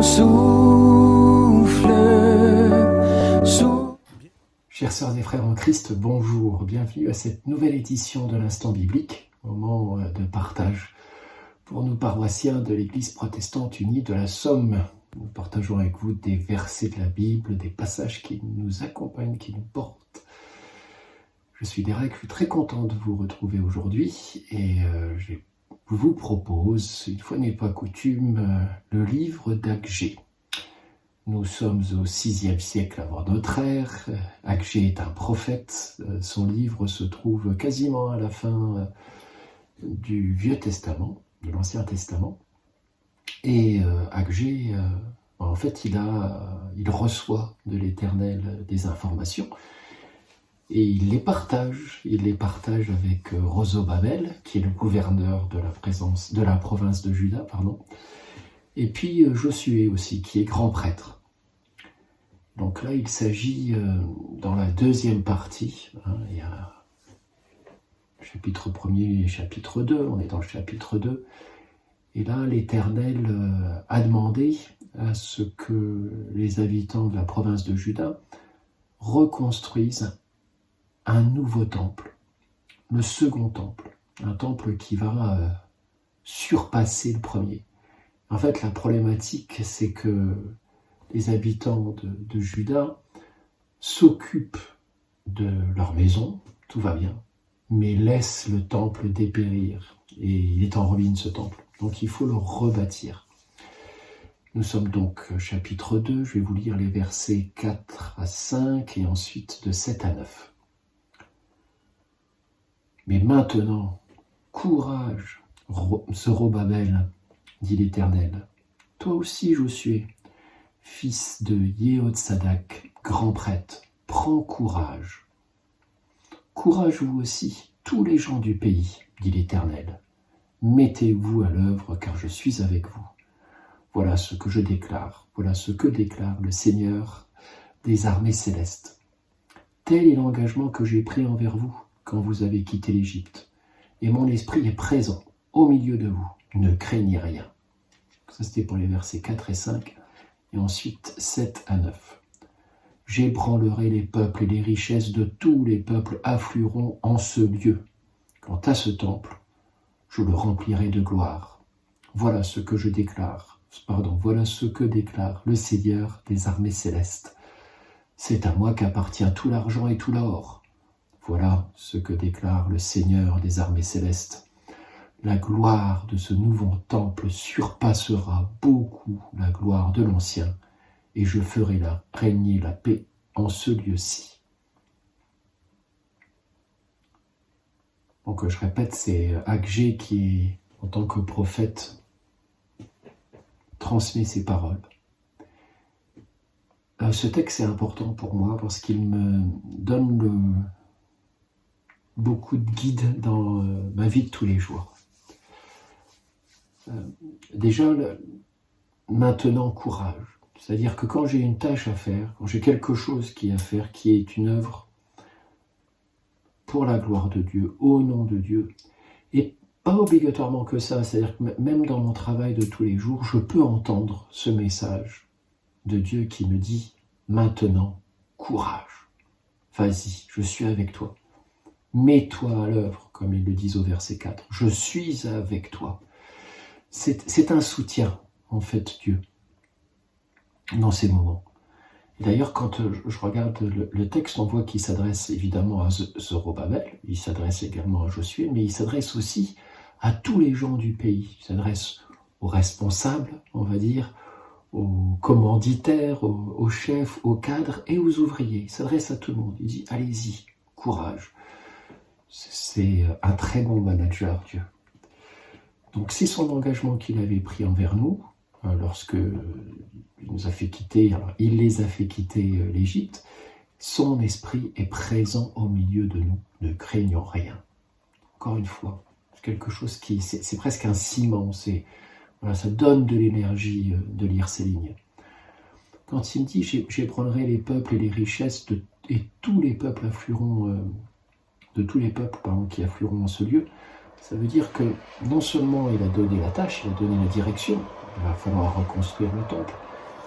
mon souffle. Chères sœurs et frères en Christ, bonjour, bienvenue à cette nouvelle édition de l'Instant Biblique, moment de partage pour nous paroissiens de l'Église protestante unie de la Somme. Nous partageons avec vous des versets de la Bible, des passages qui nous accompagnent, qui nous portent. Je suis très content de vous retrouver aujourd'hui et je vous propose, une fois n'est pas coutume, le livre d'Agé. Nous sommes au VIe siècle avant notre ère. Agé est un prophète. Son livre se trouve quasiment à la fin du Vieux Testament, de l'Ancien Testament. Et Agé, en fait, il reçoit de l'Éternel des informations et il les partage. Il les partage avec Rossobabel, qui est le gouverneur de la province de Juda, et puis Josué aussi, qui est grand prêtre. Donc là, il s'agit, dans la deuxième partie, il y a chapitre 1er et chapitre 2, on est dans le chapitre 2, et là, l'Éternel a demandé à ce que les habitants de la province de Juda reconstruisent un nouveau temple, le second temple, un temple qui va surpasser le premier. En fait, la problématique, c'est que les habitants de Juda s'occupent de leur maison, tout va bien, mais laissent le temple dépérir. Et il est en ruine, ce temple. Donc il faut le rebâtir. Nous sommes donc chapitre 2, je vais vous lire les versets 4 à 5 et ensuite de 7 à 9. Mais maintenant, courage, Zorobabel, dit l'Éternel. Toi aussi, Josué, fils de Yehotsadak, grand prêtre, prends courage. Courage vous aussi, tous les gens du pays, dit l'Éternel. Mettez-vous à l'œuvre, car je suis avec vous. Voilà ce que je déclare, voilà ce que déclare le Seigneur des armées célestes. Tel est l'engagement que j'ai pris envers vous quand vous avez quitté l'Égypte. Et mon esprit est présent au milieu de vous. Ne craignez rien. Ça, c'était pour les versets 4 et 5. Et ensuite 7 à 9. J'ébranlerai les peuples et les richesses de tous les peuples afflueront en ce lieu. Quant à ce temple, je le remplirai de gloire. Voilà ce que déclare le Seigneur des armées célestes. C'est à moi qu'appartient tout l'argent et tout l'or. Voilà ce que déclare le Seigneur des armées célestes. La gloire de ce nouveau temple surpassera beaucoup la gloire de l'ancien, et je ferai régner la paix en ce lieu-ci. Donc je répète, c'est Agé qui, en tant que prophète, transmet ses paroles. Ce texte est important pour moi parce qu'il me donne beaucoup de guide dans ma vie de tous les jours. Déjà, maintenant, courage. C'est-à-dire que quand j'ai une tâche à faire, quand j'ai quelque chose à faire, qui est une œuvre pour la gloire de Dieu, au nom de Dieu, et pas obligatoirement que ça, c'est-à-dire que même dans mon travail de tous les jours, je peux entendre ce message de Dieu qui me dit « Maintenant, courage, vas-y, je suis avec toi. Mets-toi à l'œuvre », comme ils le disent au verset 4. « Je suis avec toi. » C'est un soutien, en fait, Dieu, dans ces moments. Et d'ailleurs, quand je regarde le texte, on voit qu'il s'adresse évidemment à Zorobabel, il s'adresse également à Josué, mais il s'adresse aussi à tous les gens du pays. Il s'adresse aux responsables, on va dire, aux commanditaires, aux chefs, aux cadres et aux ouvriers. Il s'adresse à tout le monde. Il dit, allez-y, courage. C'est un très bon manager, Dieu. Donc c'est son engagement qu'il avait pris envers nous, lorsque il nous a fait quitter, alors il les a fait quitter l'Égypte. Son esprit est présent au milieu de nous, ne craignons rien. Encore une fois, c'est quelque chose c'est presque un ciment, ça donne de l'énergie de lire ces lignes. Quand il me dit « j'ébranlerai les peuples et les richesses et tous les peuples afflueront, qui afflueront en ce lieu », ça veut dire que non seulement il a donné la tâche, il a donné la direction, il va falloir reconstruire le temple.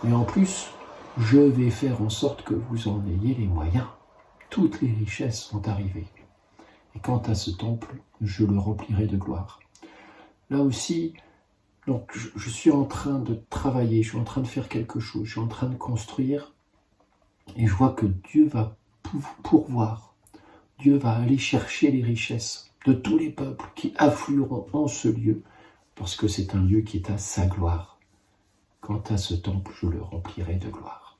Mais en plus, je vais faire en sorte que vous en ayez les moyens. Toutes les richesses sont arrivées. Et quant à ce temple, je le remplirai de gloire. Là aussi, donc, je suis en train de travailler, je suis en train de faire quelque chose, je suis en train de construire, et je vois que Dieu va pourvoir. Dieu va aller chercher les richesses de tous les peuples qui afflueront en ce lieu, parce que c'est un lieu qui est à sa gloire. Quant à ce temple, je le remplirai de gloire.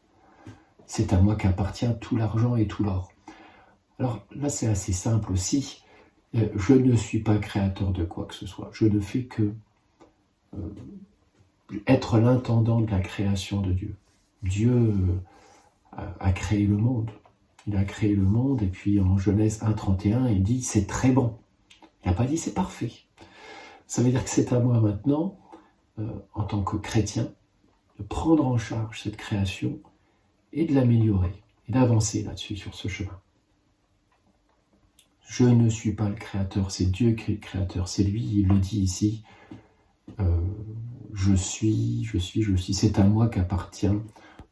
C'est à moi qu'appartient tout l'argent et tout l'or. Alors là, c'est assez simple aussi. Je ne suis pas créateur de quoi que ce soit. Je ne fais que être l'intendant de la création de Dieu. Dieu a créé le monde. Il a créé le monde, et puis en Genèse 1,31, il dit « c'est très bon ». Il n'a pas dit « c'est parfait ». Ça veut dire que c'est à moi maintenant, en tant que chrétien, de prendre en charge cette création et de l'améliorer, et d'avancer là-dessus, sur ce chemin. Je ne suis pas le créateur, c'est Dieu qui est le créateur, c'est lui, il le dit ici. Je suis, c'est à moi qu'appartient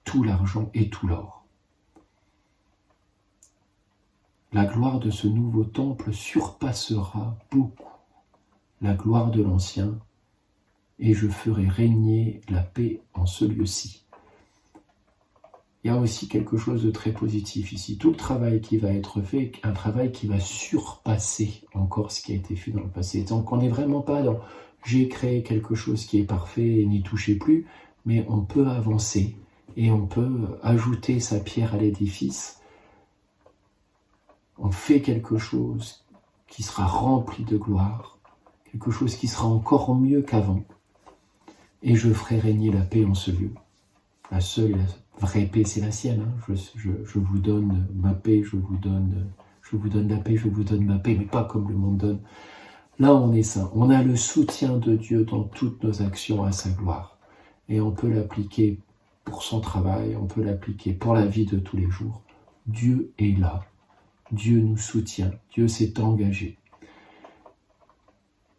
tout l'argent et tout l'or. La gloire de ce nouveau temple surpassera beaucoup la gloire de l'ancien, et je ferai régner la paix en ce lieu-ci. Il y a aussi quelque chose de très positif ici. Tout le travail qui va être fait, un travail qui va surpasser encore ce qui a été fait dans le passé. Donc on n'est vraiment pas dans « j'ai créé quelque chose qui est parfait et n'y touchez plus », mais on peut avancer et on peut ajouter sa pierre à l'édifice. On fait quelque chose qui sera rempli de gloire, quelque chose qui sera encore mieux qu'avant. Et je ferai régner la paix en ce lieu. La seule et la vraie paix, c'est la sienne. Hein. Je vous donne ma paix, je vous donne la paix, je vous donne ma paix, mais pas comme le monde donne. Là, on est saint. On a le soutien de Dieu dans toutes nos actions à sa gloire. Et on peut l'appliquer pour son travail, on peut l'appliquer pour la vie de tous les jours. Dieu est là. Dieu nous soutient. Dieu s'est engagé.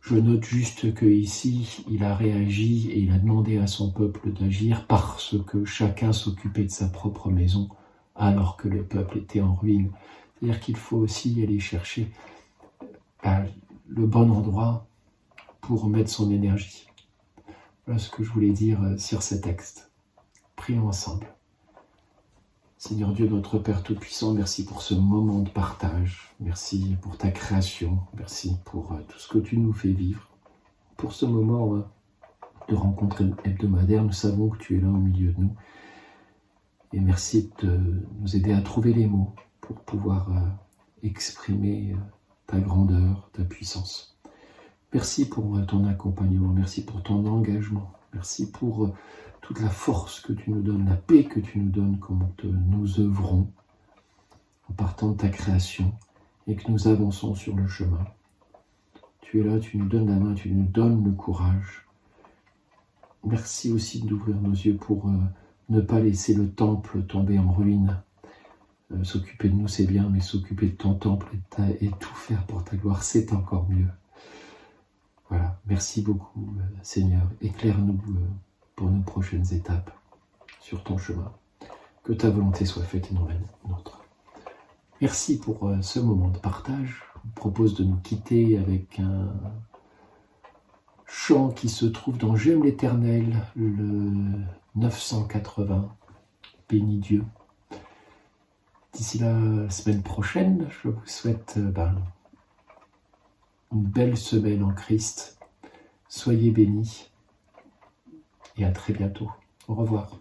Je note juste qu'ici, il a réagi et il a demandé à son peuple d'agir parce que chacun s'occupait de sa propre maison alors que le peuple était en ruine. C'est-à-dire qu'il faut aussi aller chercher le bon endroit pour mettre son énergie. Voilà ce que je voulais dire sur ce texte. Prions ensemble. Seigneur Dieu, notre Père Tout-Puissant, merci pour ce moment de partage. Merci pour ta création. Merci pour tout ce que tu nous fais vivre. Pour ce moment de rencontre hebdomadaire, nous savons que tu es là au milieu de nous. Et merci de nous aider à trouver les mots pour pouvoir exprimer ta grandeur, ta puissance. Merci pour ton accompagnement. Merci pour ton engagement. Merci pour toute la force que tu nous donnes, la paix que tu nous donnes, comment nous œuvrons en partant de ta création et que nous avançons sur le chemin. Tu es là, tu nous donnes la main, tu nous donnes le courage. Merci aussi d'ouvrir nos yeux pour ne pas laisser le temple tomber en ruine. S'occuper de nous, c'est bien, mais s'occuper de ton temple et tout faire pour ta gloire, c'est encore mieux. Voilà, merci beaucoup, Seigneur. Éclaire-nous pour nos prochaines étapes sur ton chemin. Que ta volonté soit faite et non la nôtre. Merci pour ce moment de partage. Je vous propose de nous quitter avec un chant qui se trouve dans J'aime l'Éternel, le 980. Bénis Dieu. D'ici la semaine prochaine, je vous souhaite une belle semaine en Christ. Soyez bénis. Et à très bientôt. Au revoir.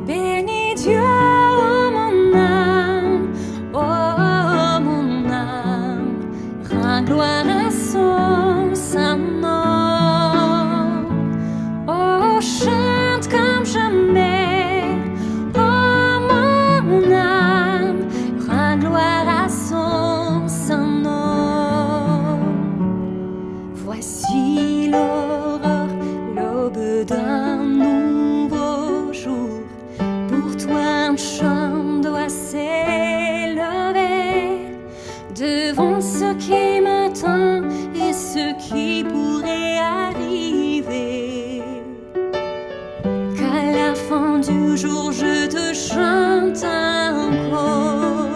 Bénis Dieu. devant ce qui m'attend et ce qui pourrait arriver. Qu'à la fin du jour je te chante encore.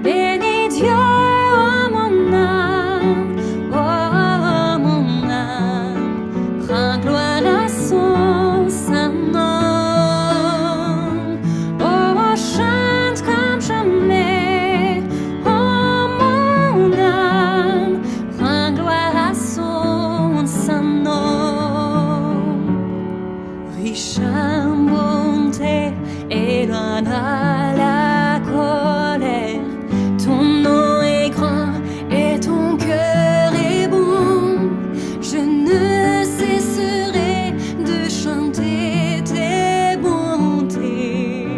Bénis Dieu, oh mon âme, oh mon âme, rends gloire à son saint nom. Oh, chante comme jamais, oh mon âme, rends gloire à son saint nom. Riche en bonté et loin de la colère, ton nom est grand et ton cœur est bon. Je ne cesserai de chanter tes bontés.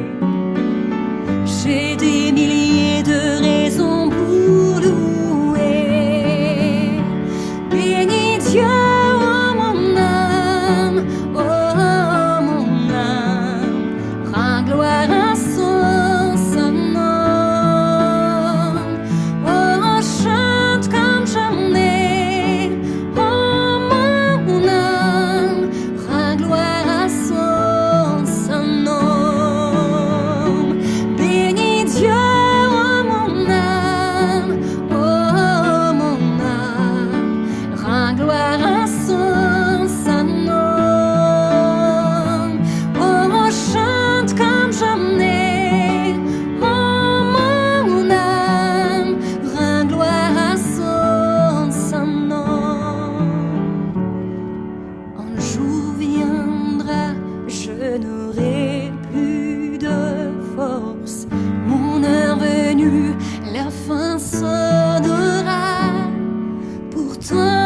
J'ai des milliers de raisons pour louer. Bénis Dieu, oh mon âme, oh mon âme, rends gloire à son saint nom. Oh, chante comme jamais, oh mon âme, rends gloire à son saint nom. Bénis Dieu, oh mon âme, oh mon âme, rends gloire à son saint nom. Oh, chante comme jamais, oh mon âme, rends gloire à son saint nom. Un jour viendra, je n'aurai plus de force. Mon heure venue, la fin sonnera. Pourtant